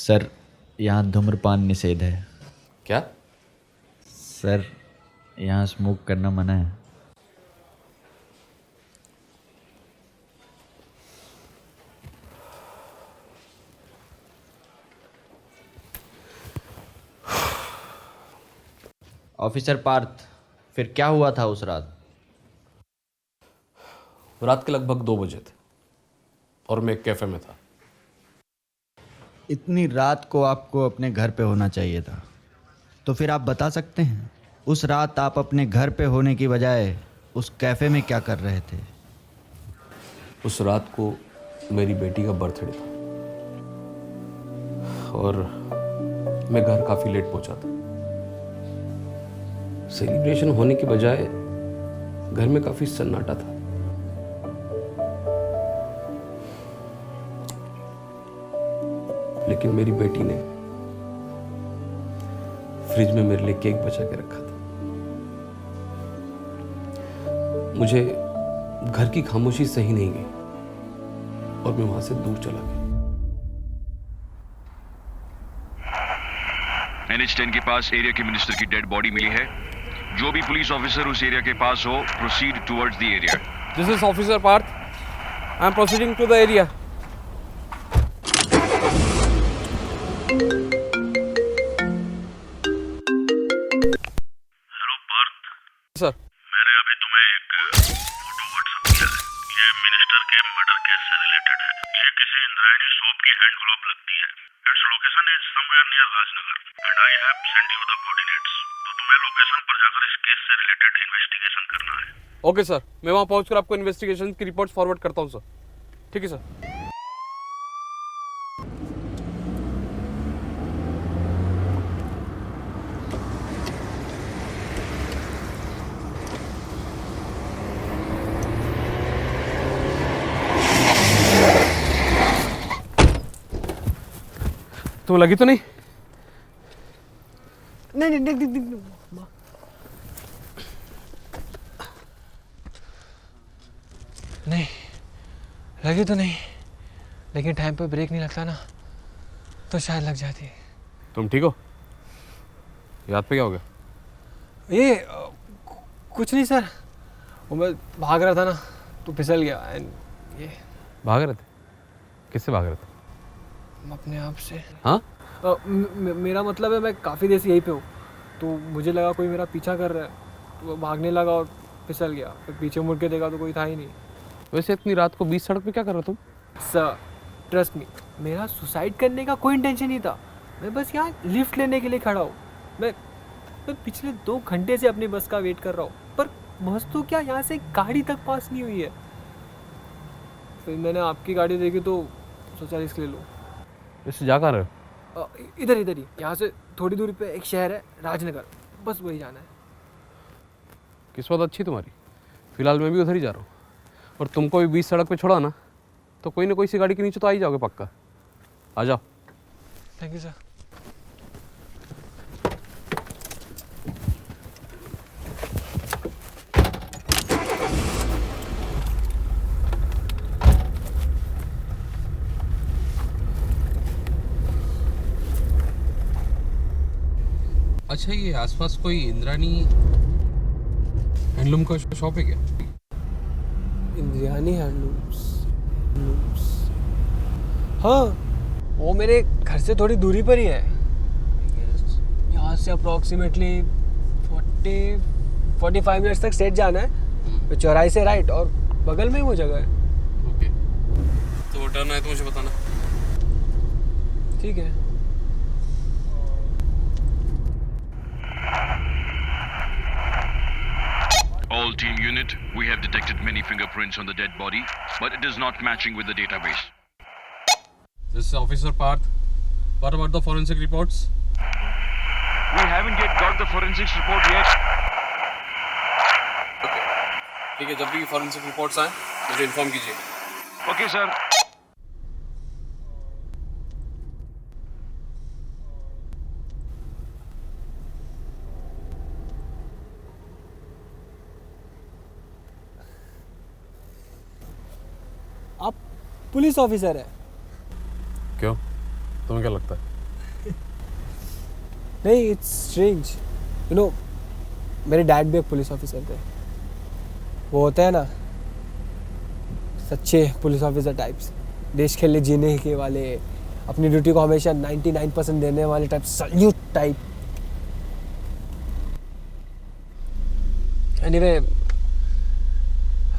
Sir, यहाँ धूम्रपान निषेध है। क्या? सर, यहाँ स्मोक करना मना है। ऑफिसर पार्थ, फिर क्या हुआ था उस रात? रात के लगभग 2 बजे थे और मैं एक कैफे में था। इतनी रात को आपको अपने घर पे होना चाहिए था। तो फिर आप बता सकते हैं उस रात आप अपने घर पे होने की बजाय उस कैफे में क्या कर रहे थे? उस रात को मेरी बेटी का बर्थडे था और मैं घर काफी लेट पहुंचा था। सेलिब्रेशन होने की बजाय घर में काफी सन्नाटा था। लेकिन मेरी बेटी ने फ्रिज में मेरे लिए केक बचा के रखा था। मुझे घर की खामोशी सही नहीं गई और मैं वहां से दूर चला गया। NH10 के पास एरिया के मिनिस्टर की डेड बॉडी मिली है। जो भी पुलिस ऑफिसर उस एरिया के पास हो, proceed towards the area. This is officer Parth. I am proceeding to the area. Hello Parth, sir, मैंने अभी तुम्हें एक फोटो व्हाट्सएप किया है। ये मिनिस्टर के मर्डर केस से रिलेटेड है। ये किसी इंद्रायणी शॉप की हैंड ग्लोव लगती है। Its location is somewhere near Rajnagar and I have sent you the coordinates. तो तुम्हें लोकेशन पर जाकर इस केस से रिलेटेड इन्वेस्टिगेशन करना है। ओके सर, मैं वहाँ पहुँचकर आपको इन्वेस्टिगेशन की रिपोर्ट फॉरवर्ड करता हूँ सर। ठीक है सर। तुम्हें लगी तो नहीं? नहीं। नहीं लगी तो नहीं, लेकिन टाइम पे ब्रेक नहीं लगता ना, तो शायद लग जाती है। तुम ठीक हो? याद पे क्या हो गया? ये कुछ नहीं सर, वो मैं भाग रहा था ना तो फिसल गया एंड ये भाग रहे थे? किससे भाग रहे थे? अपने आप से। हाँ? मेरा मतलब है मैं काफ़ी देर से यहीं पे हूँ, तो मुझे लगा कोई मेरा पीछा कर रहा है, तो भागने लगा और फिसल गया। फिर पीछे मुड़ के देखा तो कोई था ही नहीं। वैसे इतनी रात को बीच सड़क पे क्या कर रहे हो तुम? सर ट्रस्ट मी, मेरा सुसाइड करने का कोई इंटेंशन नहीं था। मैं बस यहाँ लिफ्ट लेने के लिए खड़ा हूँ। मैं पिछले 2 घंटे से अपनी बस का वेट कर रहा हूँ, पर बस तो क्या यहाँ से गाड़ी तक पास नहीं हुई है। फिर मैंने आपकी गाड़ी देखी तो सोचा रिस्क ले लो। वैसे जा कहाँ रहे हो? इधर ही, यहाँ से थोड़ी दूरी पे एक शहर है राजनगर, बस वही जाना है। किस्मत अच्छी तुम्हारी, फिलहाल मैं भी उधर ही जा रहा हूँ। और तुमको भी बीच सड़क पे छोड़ा ना, तो कोई ना कोई सी गाड़ी के नीचे तो आ ही जाओगे पक्का। आ जाओ। Thank you sir. अच्छा, ये आसपास कोई इंद्राणी हैंडलूम का शॉप है क्या? इंद्राणी हैंडलूम्स? हाँ, वो मेरे घर से थोड़ी दूरी पर ही है। यहाँ से अप्रॉक्सीमेटली 40-45 मिनट्स तक स्ट्रेट जाना है, फिर चौराहे से राइट और बगल में ही वो जगह है। ओके, तो वो टर्न है तो मुझे बताना। ठीक है। All team unit, we have detected many fingerprints on the dead body, but it is not matching with the database. This is Officer Parth. What about the forensic reports? We haven't yet got the forensics report yet. ठीक है, जब भी forensic reports आए मुझे inform कीजिए। Okay, sir. आप police officer है? क्यों? तुम्हें क्या लगता है? नहीं, इट्स स्ट्रेंज, यू नो, मेरे डैड भी एक पुलिस ऑफिसर थे। वो होता है ना सच्चे पुलिस ऑफिसर टाइप्स, देश के लिए जीने के वाले, अपनी ड्यूटी को हमेशा 99% देने वाले type, salute type. Anyway,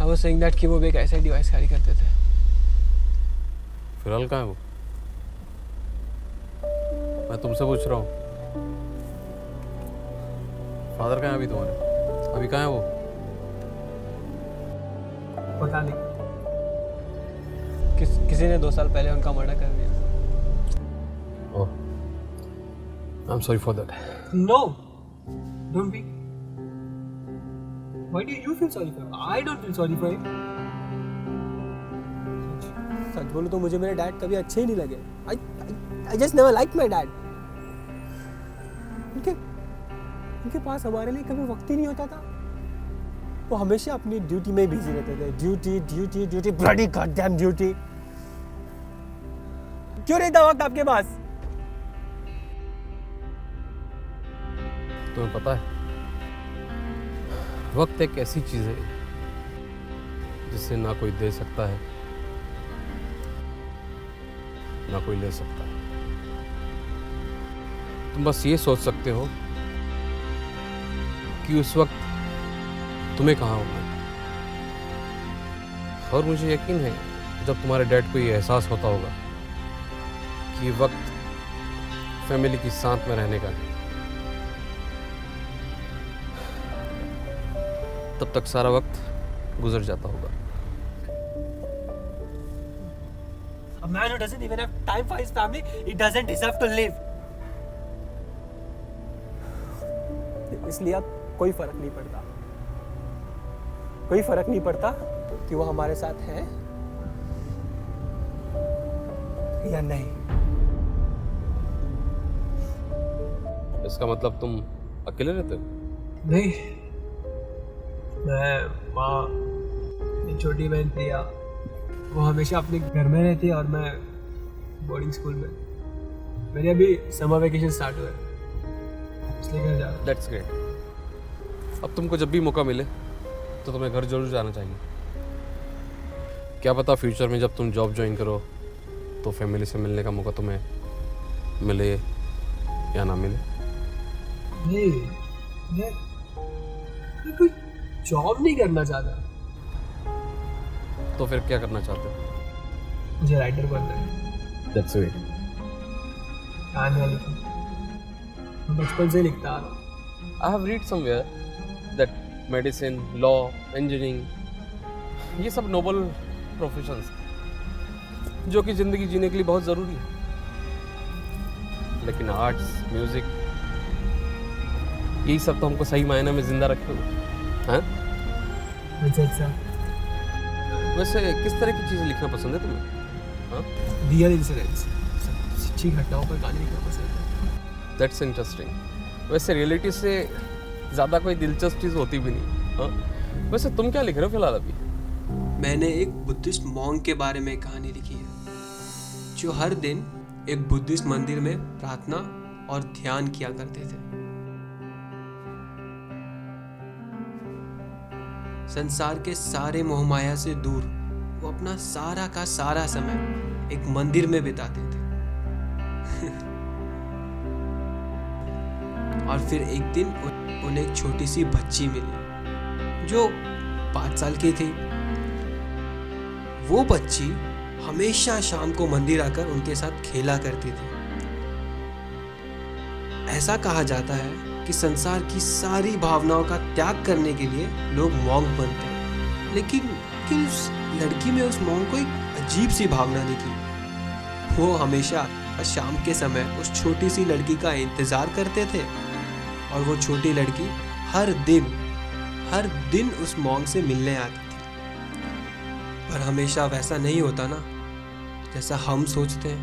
I was saying that कि वो भी एक ऐसा डिवाइस कैरी करते थे। फिलहाल कहाँ है वो? मैं तुमसे पूछ रहा हूँ, फादर कहाँ है अभी तुम्हारे? अभी कहाँ है वो? पता नहीं, किसी ने 2 साल पहले उनका मर्डर कर दिया। Oh, I am sorry for that. No, don't be. Why do you feel sorry for him? I don't feel sorry for him. सच बोलूं तो मुझे मेरे डैड कभी अच्छे ही नहीं लगे। I just never liked my dad. उनके पास हमारे लिए कभी वक्त ही नहीं होता था। वो हमेशा अपनी ड्यूटी में बिजी रहते थे। Duty, bloody goddamn duty. क्यों नहीं था वक्त आपके पास? तुम्हें पता है, वक्त एक ऐसी चीज है जिसे ना कोई दे सकता है ना कोई ले सकता है। तुम बस ये सोच सकते हो कि उस वक्त तुम्हें कहाँ होना है। और मुझे यकीन है जब तुम्हारे डैड को ये एहसास होता होगा कि ये वक्त फैमिली की साथ में रहने का है, तब तक सारा वक्त गुजर जाता होगा। A man who doesn't even have time for his family, he doesn't deserve to live. इसलिए अब कोई फर्क नहीं पड़ता। कोई फर्क नहीं पड़ता कि वो हमारे साथ है या नहीं। इसका मतलब तुम अकेले रहते हो? नहीं, मैं, माँ, मेरी छोटी बहन प्रिया, वो हमेशा अपने घर में रहती है और मैं बोर्डिंग स्कूल में। मेरे अभी समर वेकेशन स्टार्ट हुआ है, इसलिए घर जा रहा हूँ। That's great. अब तुमको जब भी मौका मिले तो तुम्हें घर जरूर जाना चाहिए। क्या पता फ्यूचर में जब तुम जॉब ज्वाइन करो तो फैमिली से मिलने का मौका तुम्हें मिले या ना मिले। नहीं, मैं कोई जॉब नहीं करना चाहता। तो फिर क्या करना चाहते हो? मुझे राइटर बनना है, दैट्स ग्रेट। कहानियाँ लिखूं। मैं बचपन से लिखता आ रहा हूँ। I have read somewhere that medicine, law, engineering, ये सब नोबल प्रोफेशंस जो कि ज़िंदगी जीने के लिए बहुत ज़रूरी है, लेकिन आर्ट्स, म्यूज़िक, यही सब तो हमको सही मायने में ज़िंदा रखे हुए हैं। अच्छा, वैसे किस तरह की चीज़ें लिखना पसंद है तुम्हें? हाँ, रियल इंसिडेंट्स, सच्ची घटनाओं पर कहानी लिखना पसंद है। That's interesting. वैसे रियलिटी से ज़्यादा कोई दिलचस्प चीज़ होती भी नहीं। हाँ, वैसे तुम क्या लिख रहे हो फिलहाल अभी? मैंने एक बुद्धिस्ट मॉन्क के बारे में एक कहानी लिखी है जो हर दिन एक बुद्धिस्ट मंदिर में प्रार्थना और ध्यान किया करते थे। संसार के सारे मोहमाया से दूर वो अपना सारा का सारा समय एक मंदिर में बिताते थे। और फिर एक दिन उन्हें एक छोटी सी बच्ची मिली जो 5 साल की थी। वो बच्ची हमेशा शाम को मंदिर आकर उनके साथ खेला करती थी। ऐसा कहा जाता है कि संसार की सारी भावनाओं का त्याग करने के लिए लोग मॉन्क बनते हैं, लेकिन उस लड़की में उस मॉन्क को एक अजीब सी भावना दिखी। वो हमेशा शाम के समय उस छोटी सी लड़की का इंतजार करते थे और वो छोटी लड़की हर दिन उस मॉन्क से मिलने आती थी। पर हमेशा वैसा नहीं होता ना जैसा हम सोचते हैं।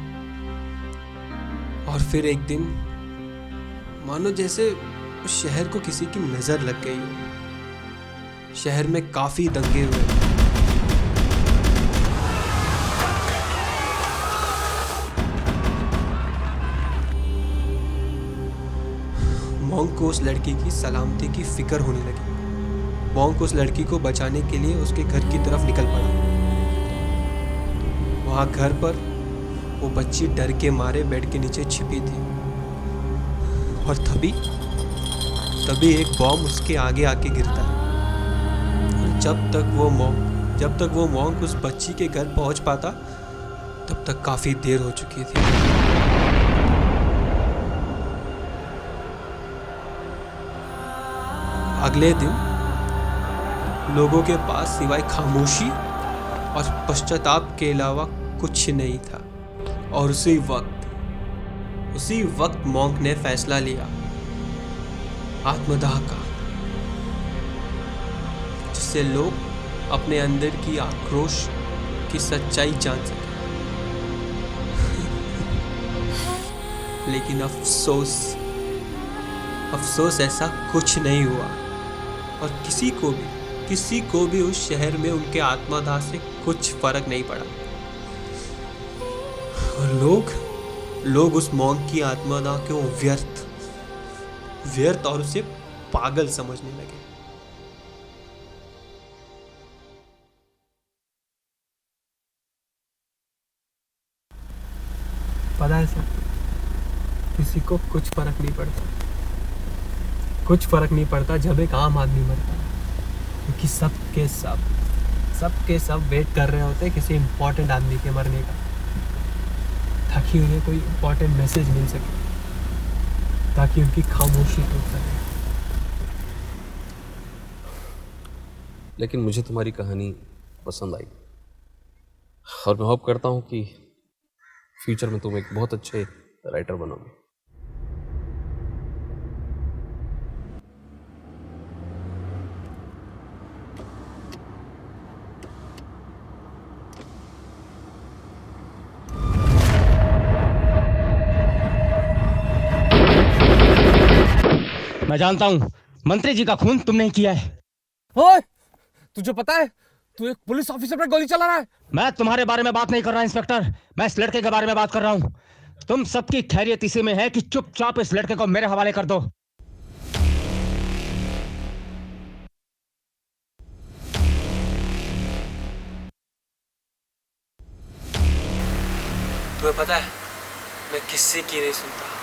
और फिर एक दिन मानो जैसे उस शहर को किसी की नजर लग गई हो। शहर में काफी दंगे हुए। मॉन्क को उस लड़की की सलामती की फिक्र होने लगी। मॉन्क उस लड़की को बचाने के लिए उसके घर की तरफ निकल पड़ा। वहाँ घर पर वो बच्ची डर के मारे बेड के नीचे छिपी थी और तभी एक बॉम्ब उसके आगे आके गिरता है। और जब तक वो मॉन्क उस बच्ची के घर पहुंच पाता तब तक काफी देर हो चुकी थी। अगले दिन लोगों के पास सिवाय खामोशी और पश्चाताप के अलावा कुछ नहीं था। और उसी वक्त मॉन्क ने फैसला लिया आत्मदाह का, जिससे लोग अपने अंदर की आक्रोश की सच्चाई जान सके। लेकिन अफसोस ऐसा कुछ नहीं हुआ और किसी को भी उस शहर में उनके आत्मदाह से कुछ फर्क नहीं पड़ा। और लोग उस मॉन्क की आत्मदाह को व्यर्थ और उसे पागल समझने लगे। पता है सर, किसी को कुछ फर्क नहीं पड़ता जब एक आम आदमी मरता है, क्योंकि सबके सब वेट कर रहे होते हैं किसी इम्पोर्टेंट आदमी के मरने का, ताकि उन्हें कोई इम्पोर्टेंट मैसेज मिल सके, ताकि उनकी खामोशी टूट सके। लेकिन मुझे तुम्हारी कहानी पसंद आई और मैं होप करता हूँ कि फ्यूचर में तुम एक बहुत अच्छे राइटर बनोगे। मैं जानता हूँ मंत्री जी का खून तुमने किया है। ओए, तुझे पता है तू एक पुलिस ऑफिसर पर गोली चला रहा है? मैं तुम्हारे बारे में बात नहीं कर रहा इंस्पेक्टर, मैं इस लड़के के बारे में बात कर रहा हूँ। तुम सबकी खैरियत इसी में है कि चुपचाप इस लड़के को मेरे हवाले कर दो। तुम्हें पता है मैं किसी की नहीं सुनता।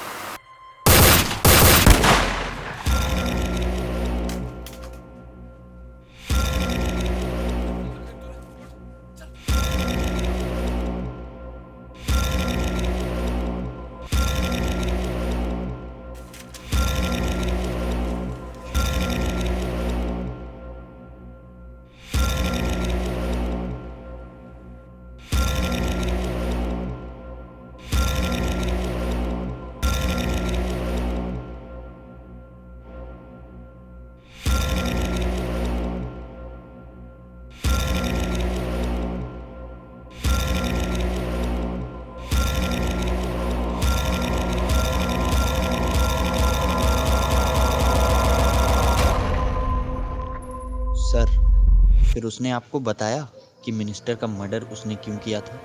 सर, फिर उसने आपको बताया कि मिनिस्टर का मर्डर उसने क्यों किया था?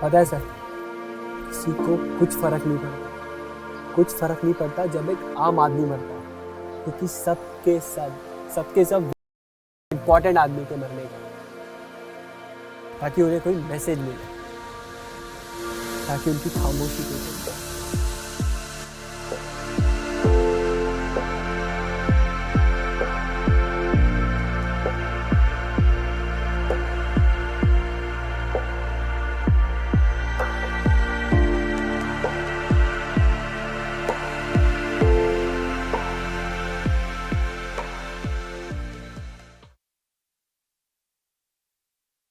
पता है सर, किसी को कुछ फर्क नहीं पड़ता जब एक आम आदमी मरता है, क्योंकि सबके सब इम्पोर्टेंट आदमी के मरने का, ताकि उन्हें कोई मैसेज मिले, ताकि उनकी खामोशी टूटे।